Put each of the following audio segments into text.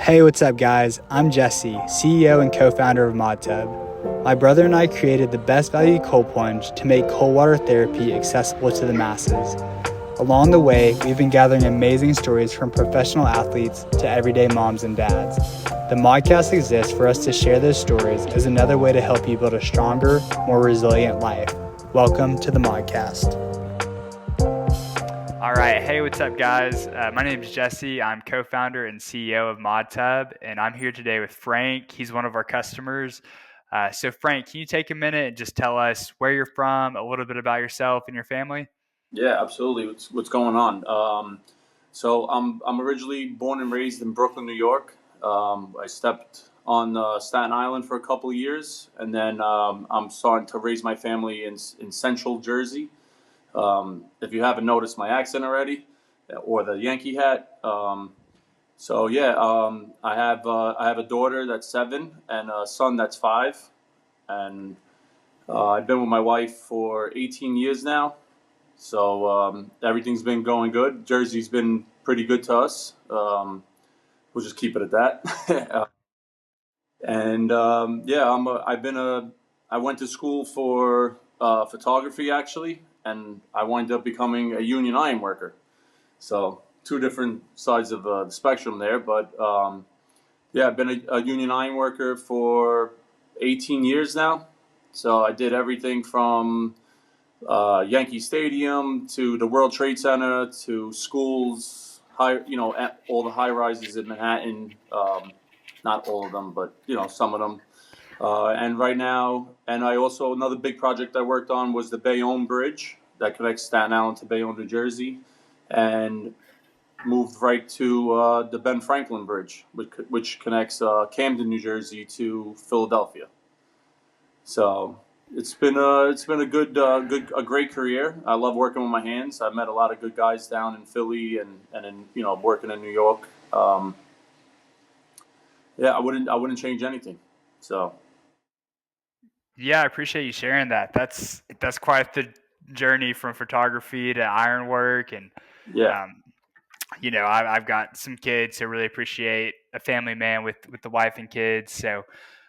Hey, what's up, guys? I'm Jesse, CEO and co-founder of Modtub. My brother and I created the best value cold plunge to make cold water therapy accessible to the masses. Along the way, we've been gathering amazing stories from professional athletes to everyday moms and dads. The Modcast exists for us to share those stories as another way to help you build a stronger, more resilient life. Welcome to the Modcast. All right. Hey, what's up, guys? My name is Jesse. I'm co-founder and CEO of Modtub, and I'm here today with Frank. He's one of our customers. So, Frank, can you take a minute and just tell us where you're from, a little bit about yourself and your family? Yeah, absolutely. What's going on? So I'm originally born and raised in Brooklyn, New York. I stepped on Staten Island for a couple of years, and then I'm starting to raise my family in Central Jersey. If you haven't noticed my accent already, or the Yankee hat. So yeah, I have a daughter that's 7 and a son that's 5, and I've been with my wife for 18 years now. So everything's been going good. Jersey's been pretty good to us. We'll just keep it at that. And yeah, I went to school for photography actually, and I wound up becoming a union iron worker. So two different sides of the spectrum there. But yeah, I've been a union iron worker for 18 years now. So I did everything from Yankee Stadium to the World Trade Center to schools, all the high rises in Manhattan. Not all of them, but some of them. And right now, and I also another big project I worked on was the Bayonne Bridge that connects Staten Island to Bayonne, New Jersey, and moved right to the Ben Franklin Bridge, which connects Camden, New Jersey to Philadelphia. So it's been a great career. I love working with my hands. I've met a lot of good guys down in Philly and in working in New York. Yeah, I wouldn't change anything. So Yeah, I appreciate you sharing that. That's quite the journey from photography to ironwork, and yeah, um, I've got some kids, so really appreciate a family man with the wife and kids. So,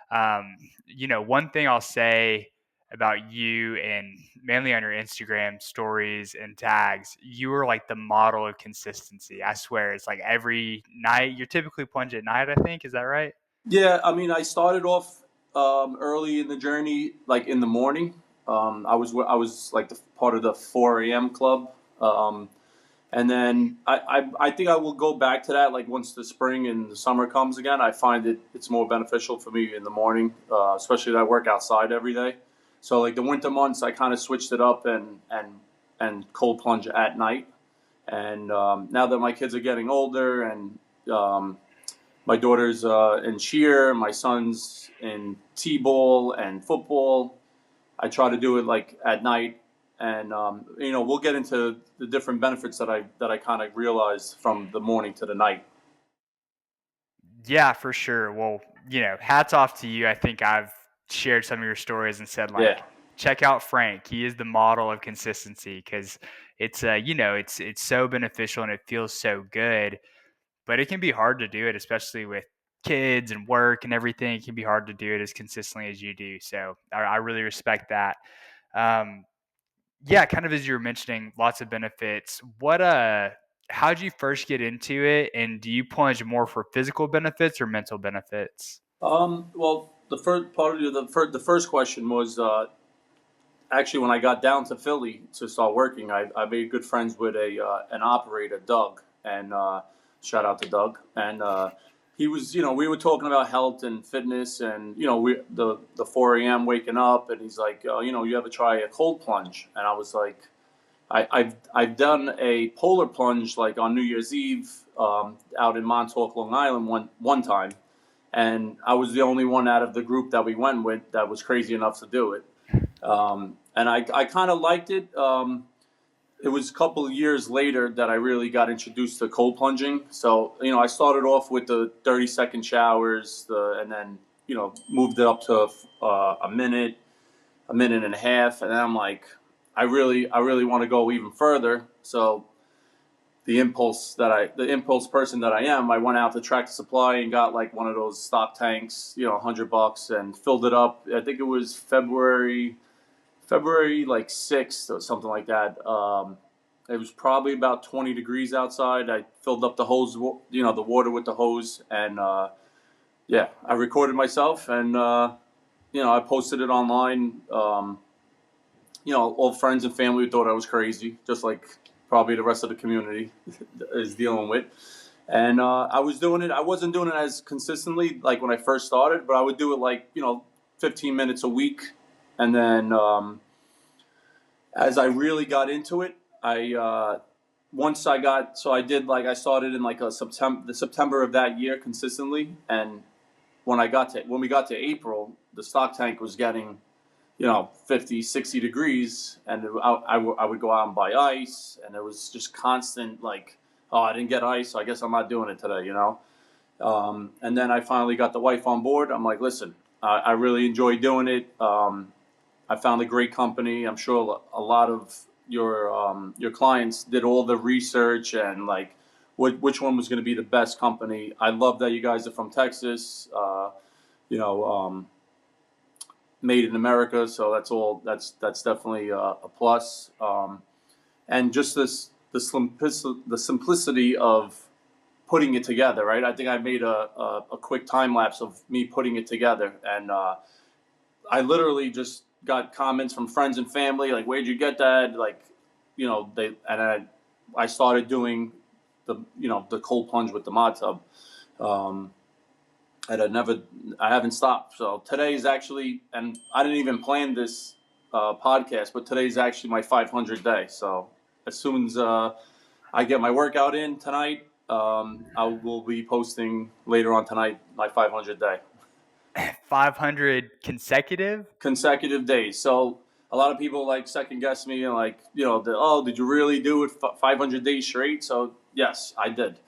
one thing I'll say about you and mainly on your Instagram stories and tags, you are like the model of consistency. I swear, it's like every night. You're typically plunge at night, I think. Is that right? yeah. I mean, I started off early in the journey, like in the morning. I was like the part of the 4 a.m. club. Um, And then I think I will go back to that like once the spring and the summer comes again. I find it's more beneficial for me in the morning, especially that I work outside every day. So like the winter months, I kind of switched it up and cold plunge at night. And now that my kids are getting older and um, my daughter's in cheer, my son's in t-ball and football, I try to do it like at night, and we'll get into the different benefits that I kind of realized from the morning to the night. Yeah, for sure. Well, hats off to you. I think I've shared some of your stories and said Yeah, like, check out Frank. He is the model of consistency because it's so beneficial and it feels so good, but it can be hard to do it, especially with kids and work and everything. It can be hard to do it as consistently as you do. So I really respect that. Um, yeah, kind of as you were mentioning, lots of benefits. How'd you first get into it, and do you plunge more for physical benefits or mental benefits? Well, the first part of the first question was actually when I got down to Philly to start working. I made good friends with a an operator, Doug, and shout out to Doug. And he was, we were talking about health and fitness, and the 4 a.m. waking up, and he's like, you ever try a cold plunge? And I was like, I've done a polar plunge like on New Year's Eve out in Montauk, Long Island one time, and I was the only one out of the group that we went with that was crazy enough to do it. And I kind of liked it. It was a couple of years later that I really got introduced to cold plunging. So I started off with the 30-second showers, and then moved it up to a minute and a half, and then I'm like, I really want to go even further. So the impulse person that I am, I went out to Tractor Supply and got like one of those stock tanks, $100, and filled it up. I think it was February like 6th or something like that. It was probably about 20 degrees outside. I filled up the hose, the water with the hose, and yeah, I recorded myself, and I posted it online. All friends and family thought I was crazy, just like probably the rest of the community is dealing with. And I was doing it. I wasn't doing it as consistently like when I first started, but I would do it like 15 minutes a week, and then as I really got into it, I once I got so I did like I started in like the September of that year consistently, and when we got to April, the stock tank was getting 50, 60 degrees, and I would go out and buy ice, and it was just constant like, oh, I didn't get ice, so I guess I'm not doing it today. And then I finally got the wife on board. I'm like, listen, I really enjoy doing it. I found a great company. I'm sure a lot of your clients did all the research and like which one was going to be the best company. I love that you guys are from Texas. You know, Made in America, so that's definitely a plus. And just the simplicity of putting it together, right? I think I made a quick time lapse of me putting it together, and I literally just got comments from friends and family like, "Where'd you get that?" Like, I started doing the cold plunge with the Modtub. Um, and I haven't stopped. So today is actually, and I didn't even plan this podcast, but today's actually my 500 day. So as soon as I get my workout in tonight, I will be posting later on tonight my 500 day. 500 Consecutive days. So a lot of people like second guess me and like, oh, did you really do it 500 days straight? So yes, I did.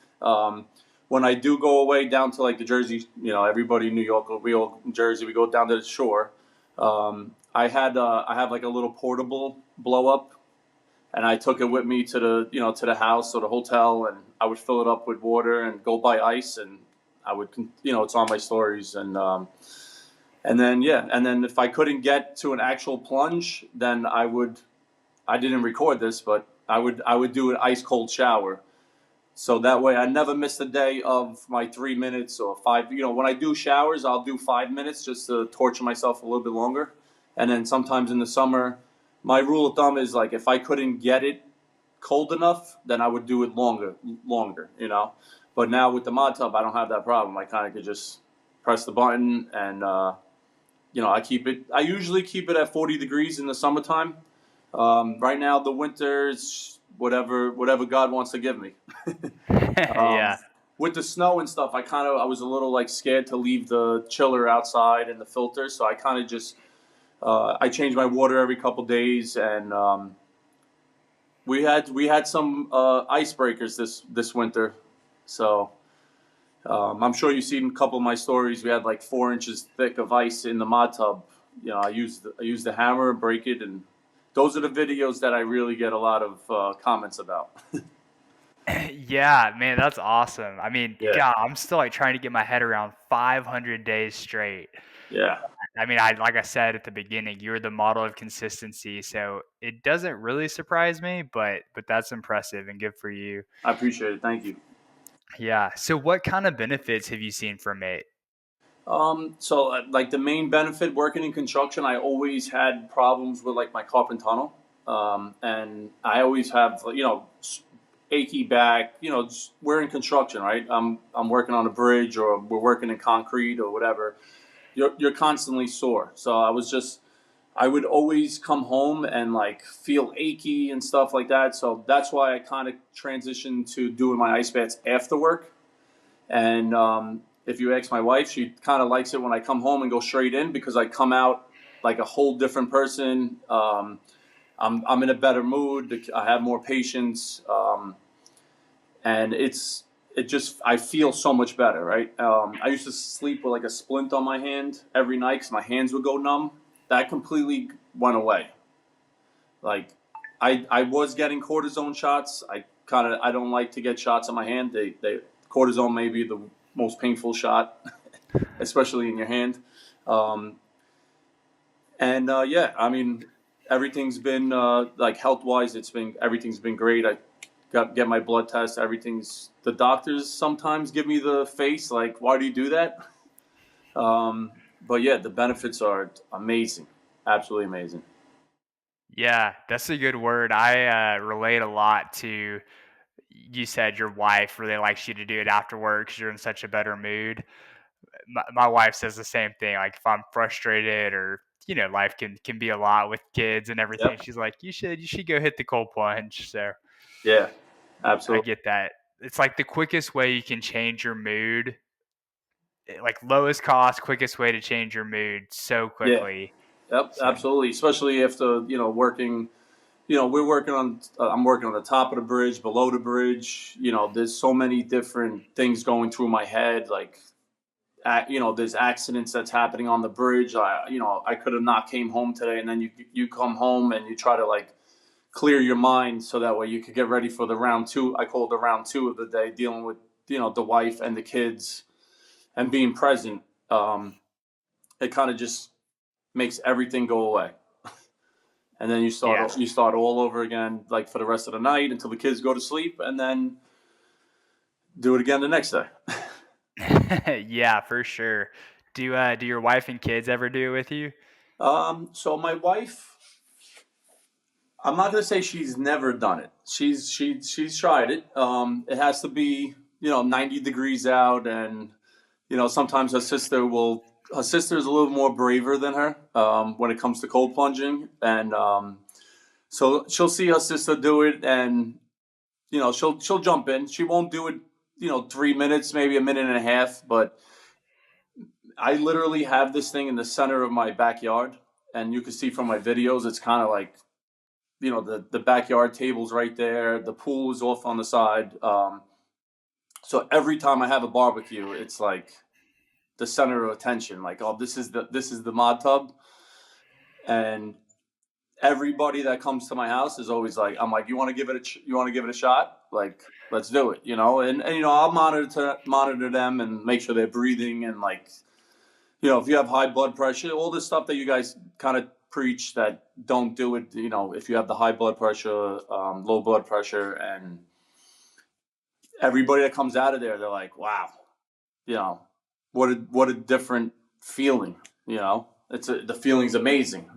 When I do go away down to like the Jersey, everybody in New York, we all in Jersey, we go down to the shore. I have like a little portable blow up, and I took it with me to the house or the hotel, and I would fill it up with water and go buy ice, and I would, it's on my stories, and then if I couldn't get to an actual plunge, then I didn't record this, but I would do an ice cold shower. So that way I never missed a day of my 3 minutes or five. When I do showers, I'll do 5 minutes just to torture myself a little bit longer. And then sometimes in the summer, my rule of thumb is like if I couldn't get it cold enough, then I would do it longer. But now with the Modtub, I don't have that problem. I kind of could just press the button and, I usually keep it at 40 degrees in the summertime. Right now, the winter is whatever God wants to give me. Yeah. With the snow and stuff, I was a little like scared to leave the chiller outside and the filter, so I kind of just I change my water every couple days, and we had some icebreakers this winter, so I'm sure you've seen a couple of my stories. We had like 4 inches thick of ice in the Modtub. I used the hammer, break it, and those are the videos that I really get a lot of comments about. Yeah, man, that's awesome. I mean, Yeah, God, I'm still like trying to get my head around 500 days straight. yeah, I mean, like I said at the beginning, you're the model of consistency, so it doesn't really surprise me, but that's impressive and good for you. I appreciate it. Thank you. Yeah. So what kind of benefits have you seen from it? So like the main benefit working in construction, I always had problems with like my carpal tunnel, and I always have achy back. We're in construction, right? I'm working on a bridge, or we're working in concrete or whatever. You're constantly sore. So I would always come home and like feel achy and stuff like that. So that's why I kind of transitioned to doing my ice baths after work. And if you ask my wife, she kind of likes it when I come home and go straight in, because I come out like a whole different person. I'm in a better mood. I have more patience, and I feel so much better, right? I used to sleep with like a splint on my hand every night because my hands would go numb. That completely went away. Like I was getting cortisone shots. kind of I don't like to get shots on my hand. They cortisone may be the most painful shot, especially in your hand. Um, and yeah, I mean, everything's been like health wise, everything's been great. I get my blood test. Everything's the doctors sometimes give me the face like, why do you do that? Um, but yeah, the benefits are amazing, absolutely amazing. Yeah, that's a good word. I relate a lot to you said your wife really likes you to do it after work because you're in such a better mood. My wife says the same thing. Like if I'm frustrated or life can be a lot with kids and everything. Yep. She's like, you should go hit the cold plunge. So Yeah, I absolutely. get that. It's like the quickest way you can change your mood, like lowest cost, quickest way to change your mood so Yeah. quickly. Yep. So Absolutely. Especially if working. We're working on. I'm working on the top of the bridge, below the bridge. There's so many different things going through my head. Like, there's accidents that's happening on the bridge. I could have not came home today, and then you come home and you try to like clear your mind so that way you could get ready for the round two. I call it the round two of the day, dealing with the wife and the kids and being present. It kind of just makes everything go away, and then yeah. you start all over again, like for the rest of the night until the kids go to sleep, and then do it again the next day. Yeah, for sure. Do your wife and kids ever do it with you? So my wife, I'm not gonna say she's never done it. She's tried it. It has to be 90 degrees out, and sometimes her sister is a little more braver than her when it comes to cold plunging, and so she'll see her sister do it, and she'll jump in. She won't do it 3 minutes, maybe a minute and a half, but I literally have this thing in the center of my backyard, and you can see from my videos, it's kind of like the backyard table's right there, the pool is off on the side. So every time I have a barbecue, it's like the center of attention. Like, oh, this is the Modtub, and everybody that comes to my house is always like, I'm like, you want to give it a shot? Like, let's do it, and I'll monitor them and make sure they're breathing, and like, if you have high blood pressure, all this stuff that you guys kind of preach that don't do it. If you have the high blood pressure, low blood pressure, and everybody that comes out of there, they're like, wow, you know, what a different feeling. The feeling's amazing.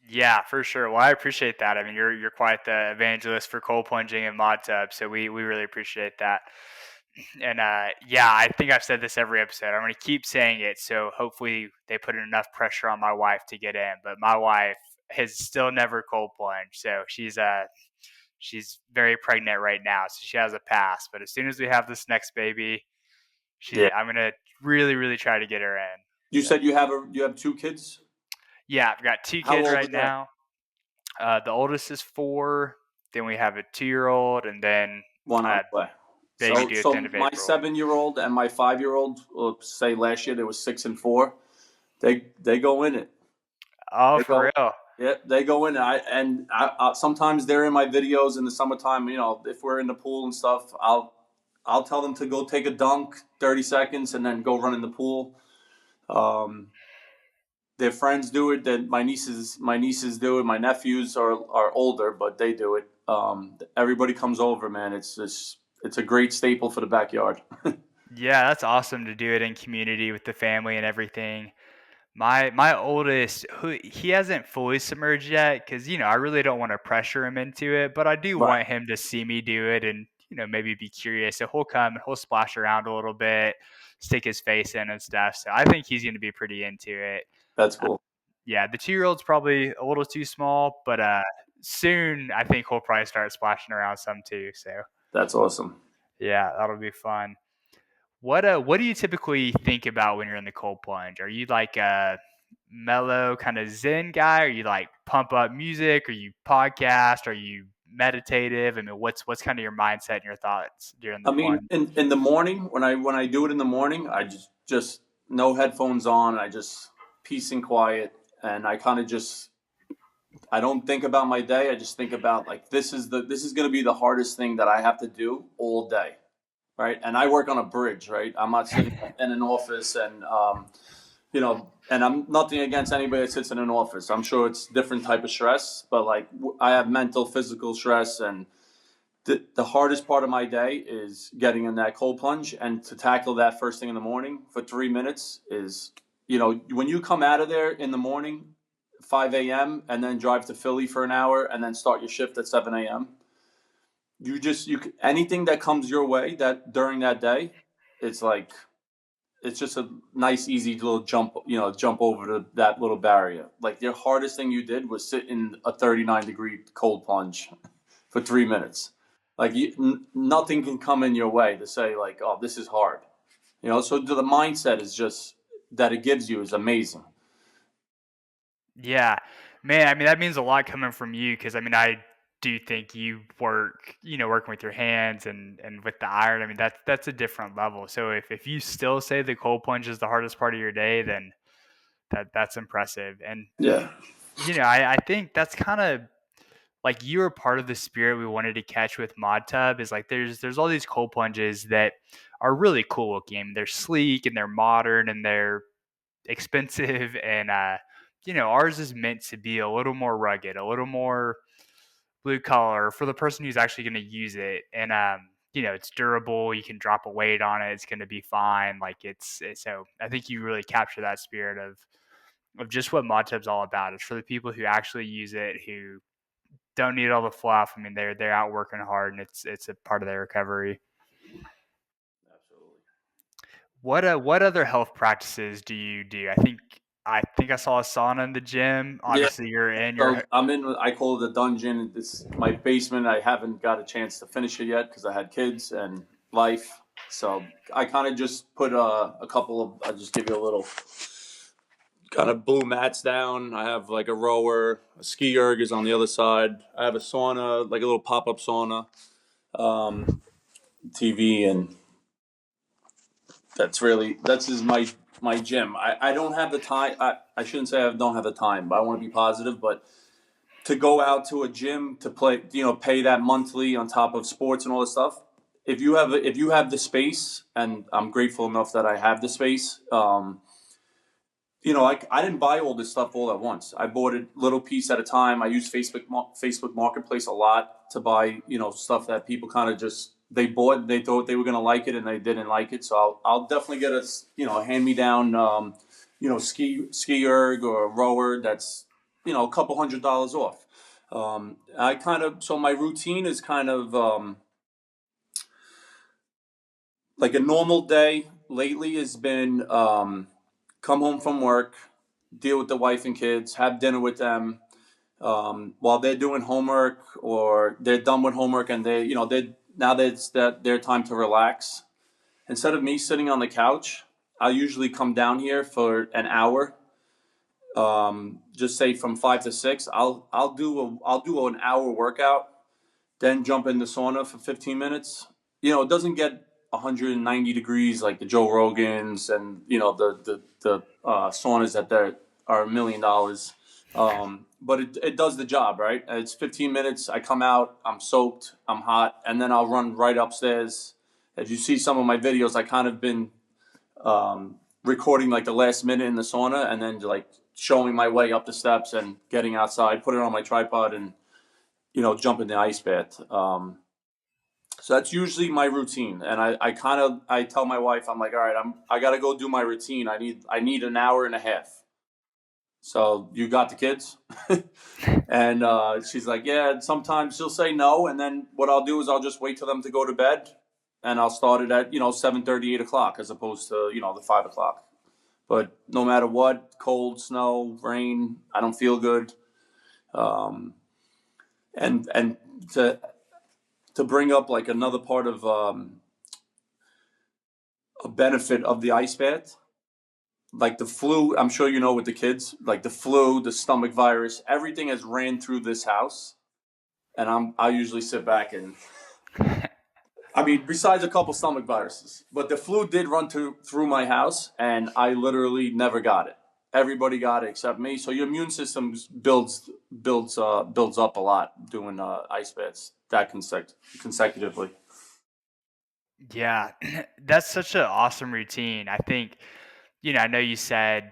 Yeah, for sure. Well, I appreciate that. I mean, you're quite the evangelist for cold plunging and Modtub, so we really appreciate that. And yeah, I think I've said this every episode. I'm going to keep saying it, so hopefully they put enough pressure on my wife to get in. But my wife has still never cold plunged, so she's very pregnant right now, so she has a pass. But as soon as we have this next baby, Yeah. I'm going to really try to get her in. You So said you have two kids. yeah, I've got two How kids old right are they? now. The oldest is 4. Then we have a 2-year-old, and then One on uh, the way. baby So due at the end of my April. 7 year old and my 5 year old, say last year they were 6 and 4. They go in it. Oh, They for go. real? Yeah, they go in. I sometimes they're in my videos in the summertime. If we're in the pool and stuff, I'll tell them to go take a dunk, 30 seconds, and then go run in the pool. Um, their friends do it. Then my nieces do it. My nephews are older, but they do it. Everybody comes over, man. It's a great staple for the backyard. Yeah, that's awesome to do it in community with the family and everything. My oldest, he hasn't fully submerged yet because I really don't want to pressure him into it, but I do Right. want him to see me do it and maybe be curious. So he'll come and he'll splash around a little bit, stick his face in and stuff. So I think he's going to be pretty into it. That's Uh, cool. yeah, the 2-year-old's probably a little too small, but soon I think he'll probably start splashing around some too. So That's awesome. yeah, that'll be fun. What do you typically think about when you're in the cold plunge? Are you like a mellow kind of zen guy? Are you like pump up music? Are you podcast? Are you meditative? I mean, what's kind of your mindset and your thoughts during the I mean, plunge? in the morning when I do it in the morning, I just no headphones on. I just peace and quiet, and I kind of just I don't think about my day. I just think about like this is going to be the hardest thing that I have to do all day, right? And I work on a bridge, right? I'm not sitting in an office, and and I'm nothing against anybody that sits in an office. I'm sure it's different type of stress, but like I have mental, physical stress, and the hardest part of my day is getting in that cold plunge, and to tackle that first thing in the morning for 3 minutes is, when you come out of there in the morning, 5 a.m., and then drive to Philly for an hour and then start your shift at 7 a.m. Anything that comes your way that during that day, it's like it's just a nice, easy little jump over that little barrier. Like the hardest thing you did was sit in a 39-degree cold plunge for 3 minutes. Like nothing can come in your way to say like, oh, this is hard. So the mindset is just that it gives you is amazing. Yeah, man. I mean, that means a lot coming from you because I mean, I do think you work, working with your hands and with the iron. I mean, that's a different level. So if you still say the cold plunge is the hardest part of your day, then that's impressive. And Yeah. I think that's kind of like you were part of the spirit we wanted to catch with Modtub. Is like there's all these cold plunges that are really cool looking. I mean, they're sleek and they're modern and they're expensive and ours is meant to be a little more rugged, a little more blue collar for the person who's actually going to use it. And it's durable, you can drop a weight on it, it's going to be fine. Like so I think you really capture that spirit of just what Modtub's all about. It's for the people who actually use it, who don't need all the fluff. I mean, they're out working hard, and it's a part of their recovery. Absolutely. What other health practices do you do? I think I saw a sauna in the gym. Yeah. Obviously, you're in your. So I'm in. I call it the dungeon. It's my basement. I haven't got a chance to finish it yet because I had kids and life. So I kind of just put a couple of. I'll just give you a little kind of blue mats down. I have like a rower, a ski erg is on the other side. I have a sauna, like a little pop up sauna, TV, and that's is my gym. I don't have the time. I shouldn't say I don't have the time, but I want to be positive. But to go out to a gym to play, pay that monthly on top of sports and all this stuff. If you have the space, and I'm grateful enough that I have the space. I didn't buy all this stuff all at once. I bought it little piece at a time. I use Facebook Marketplace a lot to buy stuff that people kind of just they bought. They thought they were gonna like it and they didn't like it. So I'll definitely get a hand me down ski erg or a rower that's a couple $100 off. I kind of so my routine is kind of like a normal day lately has been come home from work, deal with the wife and kids, have dinner with them while they're doing homework or they're done with homework and they now that it's their time to relax. Instead of me sitting on the couch, I'll usually come down here for an hour. Just say from 5 to 6. I'll do an hour workout, then jump in the sauna for 15 minutes. It doesn't get 190 degrees like the Joe Rogans and the saunas that are $1 million. But it does the job, right? It's 15 minutes. I come out, I'm soaked, I'm hot, and then I'll run right upstairs. As you see some of my videos, I kind of been recording like the last minute in the sauna and then like showing my way up the steps and getting outside, put it on my tripod and jump in the ice bath. So that's usually my routine, and I tell my wife I'm like, all right, I gotta go do my routine. I need an hour and a half. So you got the kids, and she's like, yeah. Sometimes she'll say no, and then what I'll do is I'll just wait till them to go to bed, and I'll start it at 7:30, 8 o'clock, as opposed to the 5 o'clock. But no matter what, cold, snow, rain, I don't feel good. Um, and to bring up like another part of a benefit of the ice bath, like the flu. I'm sure with the kids, like the flu, the stomach virus, everything has ran through this house, and I usually sit back and I mean, besides a couple stomach viruses, but the flu did run through my house, and I literally never got it. everybody got it except me. So your immune system builds up a lot doing ice baths that consecutively. Yeah, that's such an awesome routine. I think, I know you said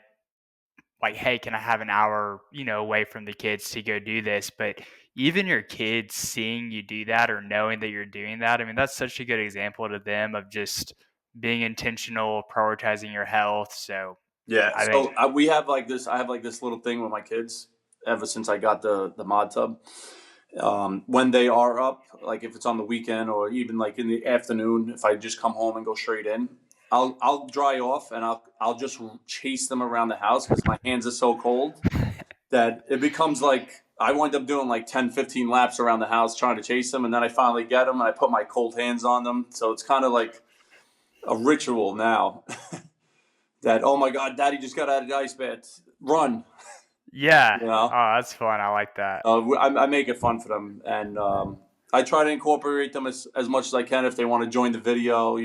like, hey, can I have an hour, away from the kids to go do this? But even your kids seeing you do that or knowing that you're doing that, I mean, that's such a good example to them of just being intentional, prioritizing your health. So Yeah. I think, So we have like this. I have like this little thing with my kids ever since I got the Modtub. When they are up, like if it's on the weekend or even like in the afternoon, if I just come home and go straight in, I'll dry off and I'll just chase them around the house because my hands are so cold that it becomes like I wind up doing like 10, 15 laps around the house trying to chase them, and then I finally get them and I put my cold hands on them. So it's kind of like a ritual now that, oh my God, Daddy just got out of the ice bath, run, yeah, you know. oh, that's fun. I like that. I make it fun for them, and I try to incorporate them as much as I can if they want to join the video.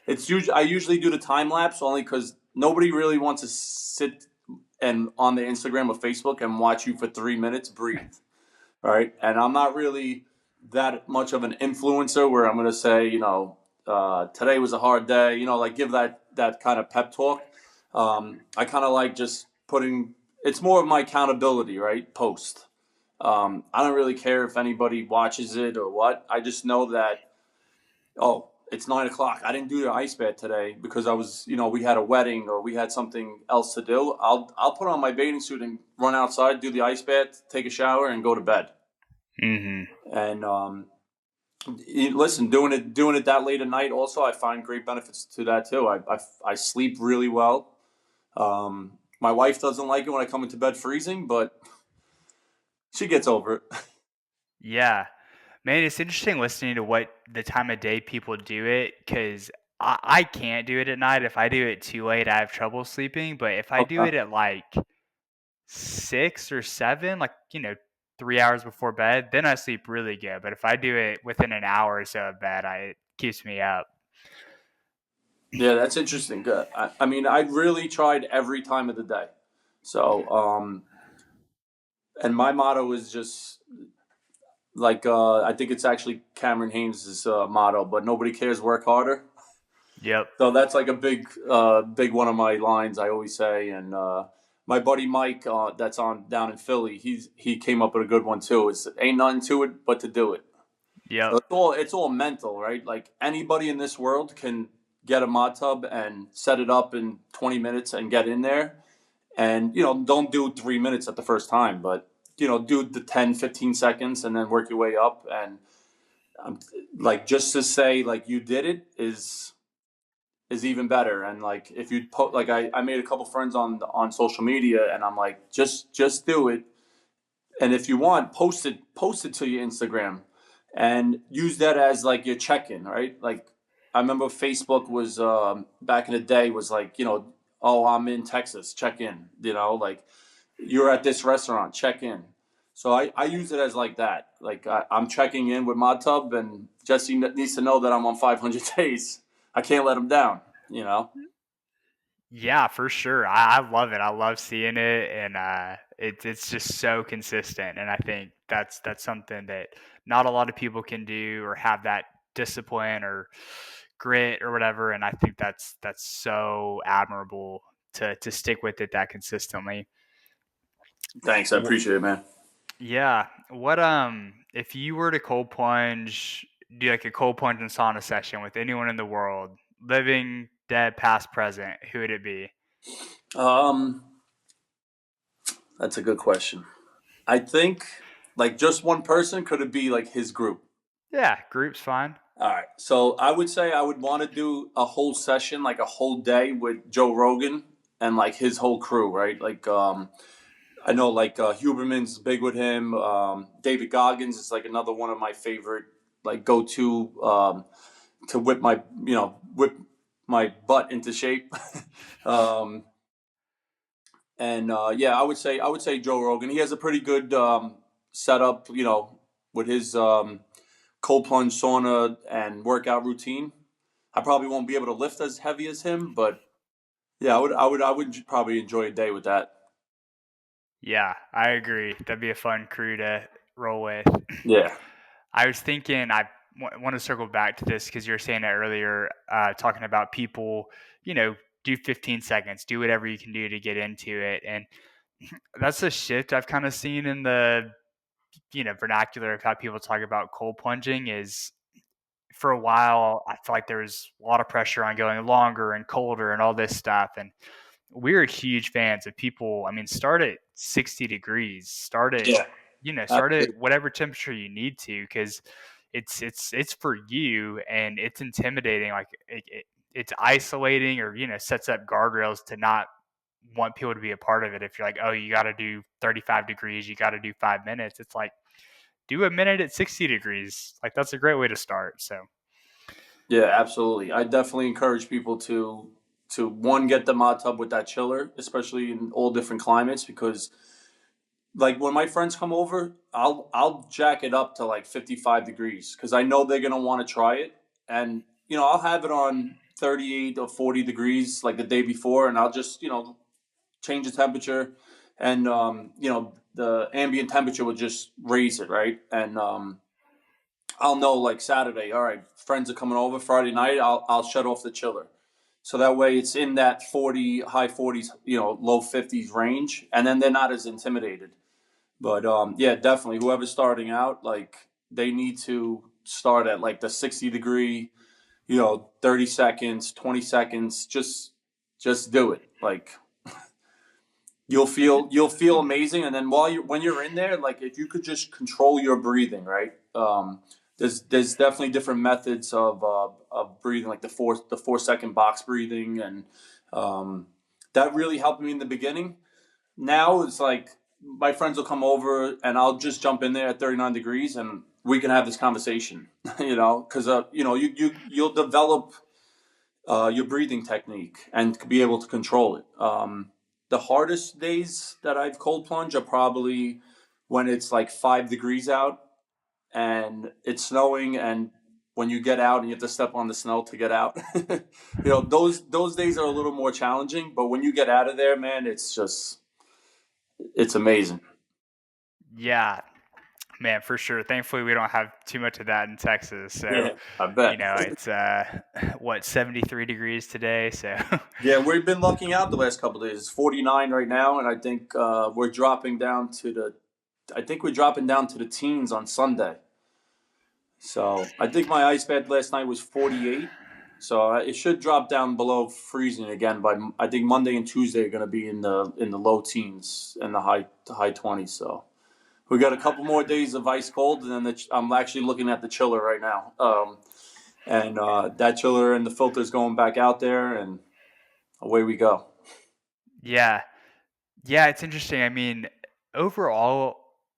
I usually do the time lapse only because nobody really wants to sit and on the Instagram or Facebook and watch you for 3 minutes breathe, right? And I'm not really that much of an influencer where I'm going to say, today was a hard day, like give that kind of pep talk. I kind of like just putting. It's more of my accountability, right? Post. I don't really care if anybody watches it or what. I just know that, oh, it's 9 o'clock. I didn't do the ice bath today because I was, we had a wedding or we had something else to do. I'll put on my bathing suit and run outside, do the ice bath, take a shower, and go to bed. Hmm. And listen, doing it that late at night, also, I find great benefits to that too. I sleep really well. My wife doesn't like it when I come into bed freezing, but she gets over it. Yeah. Man, it's interesting listening to what the time of day people do it because I can't do it at night. If I do it too late, I have trouble sleeping. But if I do Okay. it at like 6 or 7, like, 3 hours before bed, then I sleep really good. But if I do it within an hour or so of bed, it keeps me up. Yeah, that's interesting. Good. I mean, I really tried every time of the day. So, and my motto is just like I think it's actually Cameron Haynes' motto, but nobody cares, work harder. Yep. So that's like a big one of my lines I always say. And my buddy Mike, that's on down in Philly, he came up with a good one too. It's ain't nothing to it but to do it. So Yep. it's all mental, right? Like anybody in this world can get a mod tub and set it up in 20 minutes and get in there. And don't do 3 minutes at the first time, but do the 10, 15 seconds and then work your way up. And like just to say like you did it is even better. And like if you put like I made a couple friends on social media, and I'm like just do it. And if you want, post it to your Instagram and use that as like your check-in, right? Like I remember Facebook was back in the day was like, oh, I'm in Texas, check in, like you're at this restaurant, check in. So I use it as like that. Like I'm checking in with Modtub, and Jesse needs to know that I'm on 500 days. I can't let him down, Yeah, for sure. I love it. I love seeing it, and it's just so consistent. And I think that's something that not a lot of people can do or have that discipline or grit or whatever. And I think that's so admirable to stick with it that consistently. Thanks, I Wh- appreciate it, man. Yeah. What if you were to cold plunge, do like a cold plunge and sauna session with anyone in the world, living, dead, past, present, who would it be? Um, that's a good question. I think like just one person, could it be like his group? Yeah, group's fine. All right. So I would say I would want to do a whole session, like a whole day with Joe Rogan and like his whole crew, right? Like I know like Huberman's big with him. David Goggins is like another one of my favorite like go to whip my butt into shape. um, and yeah, I would say Joe Rogan. He has a pretty good setup, with his cold plunge sauna and workout routine. I probably won't be able to lift as heavy as him, but Yeah, I would probably enjoy a day with that. Yeah, I agree. That'd be a fun crew to roll with. Yeah, I was thinking, I want to circle back to this because you were saying it earlier, talking about people, do 15 seconds, do whatever you can do to get into it. And that's a shift I've kind of seen in the, vernacular of how people talk about cold plunging is for a while, I feel like there was a lot of pressure on going longer and colder and all this stuff. And we're huge fans of people. I mean, start at 60 degrees, yeah, start at absolutely. whatever temperature you need to, because it's for you and it's intimidating. Like it's isolating or, sets up guardrails to not want people to be a part of it. If you're like, oh, you got to do 35 degrees, you got to do 5 minutes. It's like, do a minute at 60 degrees. Like that's a great way to start. So, Yeah, absolutely. I definitely encourage people to one get the mod tub with that chiller, especially in all different climates, because like when my friends come over, I'll jack it up to like 55 degrees because I know they're gonna want to try it, and I'll have it on 38 or 40 degrees like the day before, and I'll just change the temperature, and the ambient temperature will just raise it, right, and I'll know like Saturday, all right, friends are coming over Friday night. I'll shut off the chiller, so that way it's in that 40 high 40s, low 50s range, and then they're not as intimidated. But yeah, definitely, whoever's starting out, like they need to start at like the 60 degree, 30 seconds, 20 seconds. Just do it. Like you'll feel amazing, and then when you're in there, like if you could just control your breathing, right? There's definitely different methods of breathing, like the 4 second box breathing, and um, that really helped me in the beginning. Now it's like my friends will come over and I'll just jump in there at 39 degrees and we can have this conversation, because you'll develop your breathing technique and be able to control it. The hardest days that I've cold plunge are probably when it's like 5 degrees out and it's snowing, and when you get out and you have to step on the snow to get out. Those days are a little more challenging, but when you get out of there, man, it's amazing. yeah, man, for sure. Thankfully, we don't have too much of that in Texas. So, Yeah, I bet. it's what 73 degrees today. So, Yeah, we've been lucking out the last couple of days. It's 49 right now, and I think we're dropping down to the teens on Sunday. So I think my ice bed last night was 48. So it should drop down below freezing again by I think Monday and Tuesday are going to be in the low teens and the high 20s. So we got a couple more days of ice cold, and then I'm actually looking at the chiller right now. And that chiller and the filter's going back out there, and away we go. yeah, yeah, it's interesting. I mean, overall,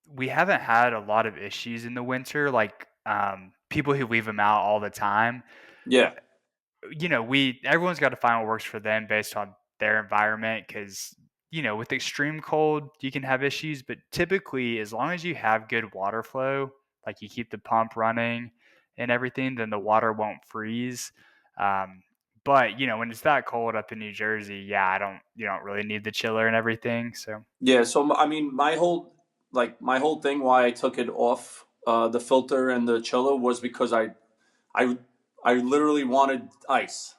we haven't had a lot of issues in the winter. Like, people who leave them out all the time. Yeah, We everyone's got to find what works for them based on their environment because with extreme cold you can have issues, but typically as long as you have good water flow, like you keep the pump running and everything, then the water won't freeze. um, but when it's that cold up in New Jersey, yeah, I don't you don't really need the chiller and everything. So yeah. So I mean, my whole thing why I took it off the filter and the chiller was because I I literally wanted ice.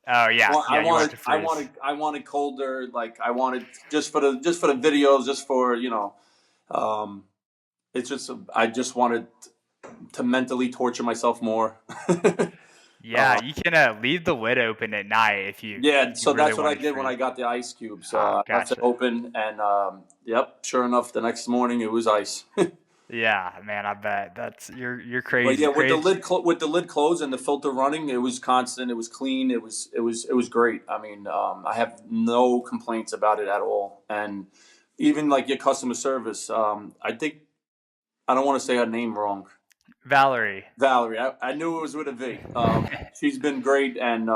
oh yeah, Well, I yeah, you want wanted, it to I freeze. wanted, I wanted colder. Like I wanted just for the videos, just for um, it's just I just wanted to mentally torture myself more. Yeah, you can leave the lid open at night if you Yeah, if you so really that's what want I it to did when I freeze. got the ice cubes. Ah, I left it gotcha. open, and yep, sure enough, the next morning it was ice. Yeah, man, I bet that's you're But yeah, crazy, with the crazy. lid closed and the filter running, it was constant. It was clean. It was great. I mean, I have no complaints about it at all. And even like your customer service, I think I don't want to say her name wrong. Valerie. Valerie, I knew it was with a V. She's been great, and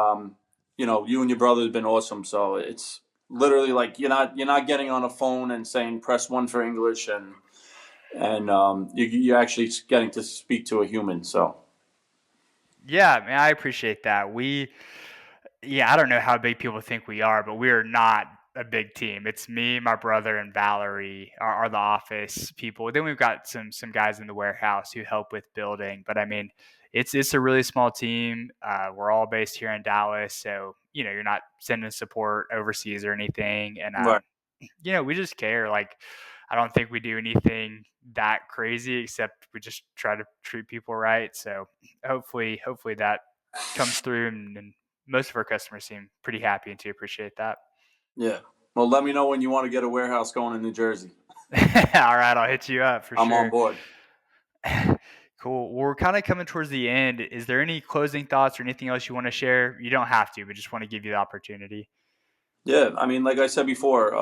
you and your brother have been awesome. So it's literally like you're not getting on a phone and saying press one for English, and you're actually getting to speak to a human. So Yeah, man, I appreciate that. Yeah, I don't know how big people think we are, but we are not a big team. It's me, my brother, and Valerie are the office people. Then we've got some guys in the warehouse who help with building. But I mean, it's a really small team. We're all based here in Dallas, so you're not sending support overseas or anything. And Right. we just care. Like, I don't think we do anything that crazy, except we just try to treat people right. So hopefully that comes through, and most of our customers seem pretty happy and to appreciate that. Yeah. Well, let me know when you want to get a warehouse going in New Jersey. All right, I'll hit you up for I'm on sure. board. Cool. Well, we're kind of coming towards the end. Is there any closing thoughts or anything else you want to share? You don't have to, but just want to give you the opportunity. Yeah. I mean, like I said before,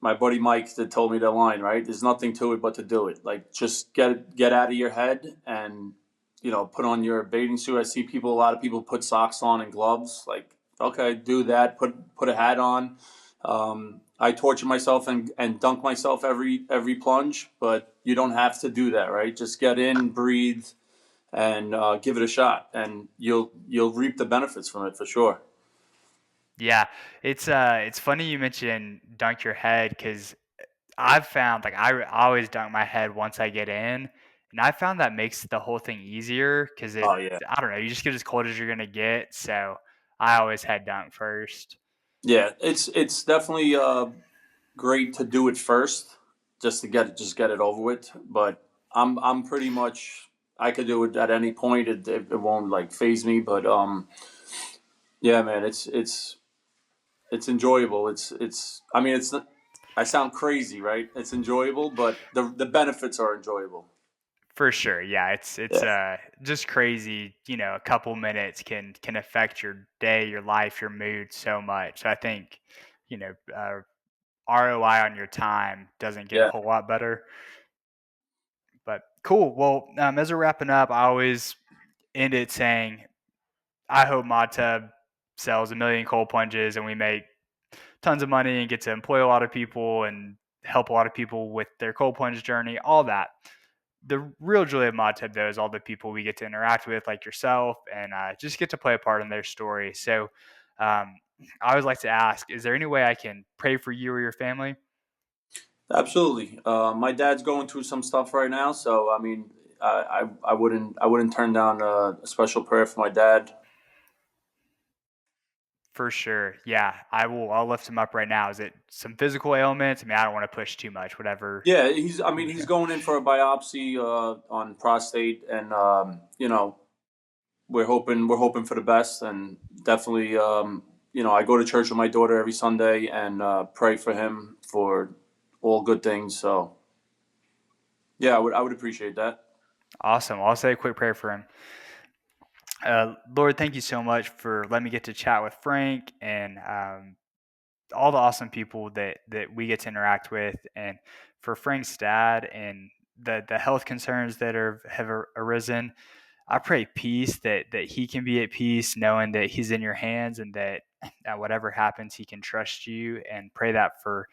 my buddy Mike that told me the line, right? There's nothing to it but to do it. Like just get out of your head and put on your bathing suit. I see a lot of people put socks on and gloves. Like okay, do that. Put a hat on. I torture myself and dunk myself every plunge, but you don't have to do that, right? Just get in, breathe, and give it a shot, and you'll reap the benefits from it for sure. Yeah, it's funny you mentioned dunk your head because I've found like I always dunk my head once I get in, and I found that makes the whole thing easier because Oh yeah, I don't know, you just get as cold as you're gonna get. So I always head dunk first. yeah. It's definitely great to do it first, just to get it over with. But I'm pretty much I could do it at any point. It won't like phase me. But yeah, man, it's enjoyable. It's I mean it's I sound crazy, right? It's enjoyable, but the benefits are enjoyable. For sure, yeah, it's Yeah, just crazy. A couple minutes can affect your day, your life, your mood so much. So I think you know ROI on your time doesn't get a yeah, whole lot better. But cool. Well, as we're wrapping up, I always end it saying, "I hope Modtub sells a million cold plunges and we make tons of money and get to employ a lot of people and help a lot of people with their cold plunge journey." All that. The real joy of Modtub, though, is all the people we get to interact with, like yourself, and just get to play a part in their story. So, um, I always like to ask: is there any way I can pray for you or your family? absolutely. My dad's going through some stuff right now, so I mean, I wouldn't turn down a special prayer for my dad. For sure. Yeah, I will. I'll lift him up right now. Is it some physical ailments? I mean, I don't want to push too much. Whatever. Yeah, I mean, he's going in for a biopsy on prostate, and we're hoping for the best, and definitely, I go to church with my daughter every Sunday and pray for him for all good things. So yeah, I would appreciate that. Awesome. Well, I'll say a quick prayer for him. Lord, thank you so much for letting me get to chat with Frank and all the awesome people that we get to interact with, and for Frank's dad and the health concerns that have arisen. I pray peace that he can be at peace, knowing that he's in your hands and that whatever happens, he can trust you. And pray that for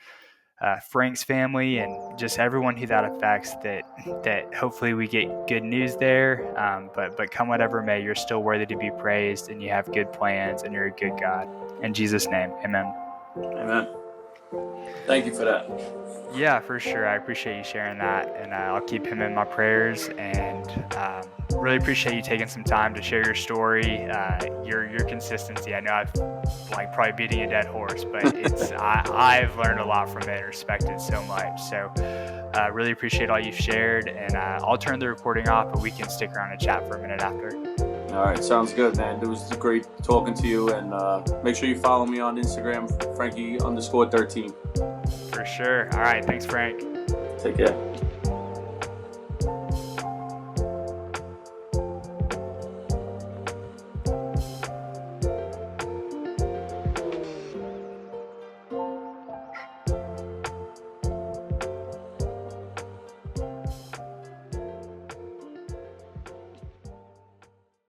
Frank's family and just everyone who that affects. That hopefully we get good news there. But come whatever may, you're still worthy to be praised, and you have good plans, and you're a good God. In Jesus' name, Amen. Amen. Thank you for that. Yeah, for sure. I appreciate you sharing that, and I'll keep him in my prayers. And really appreciate you taking some time to share your story, your consistency. I know I've like probably beating a dead horse, but I've learned a lot from it and respect it so much. So really appreciate all you've shared, and I'll turn the recording off, but we can stick around and chat for a minute after. All right, sounds good, man. It was great talking to you, and make sure you follow me on Instagram, Frankie_13. For sure. All right. Thanks, Frank. Take care.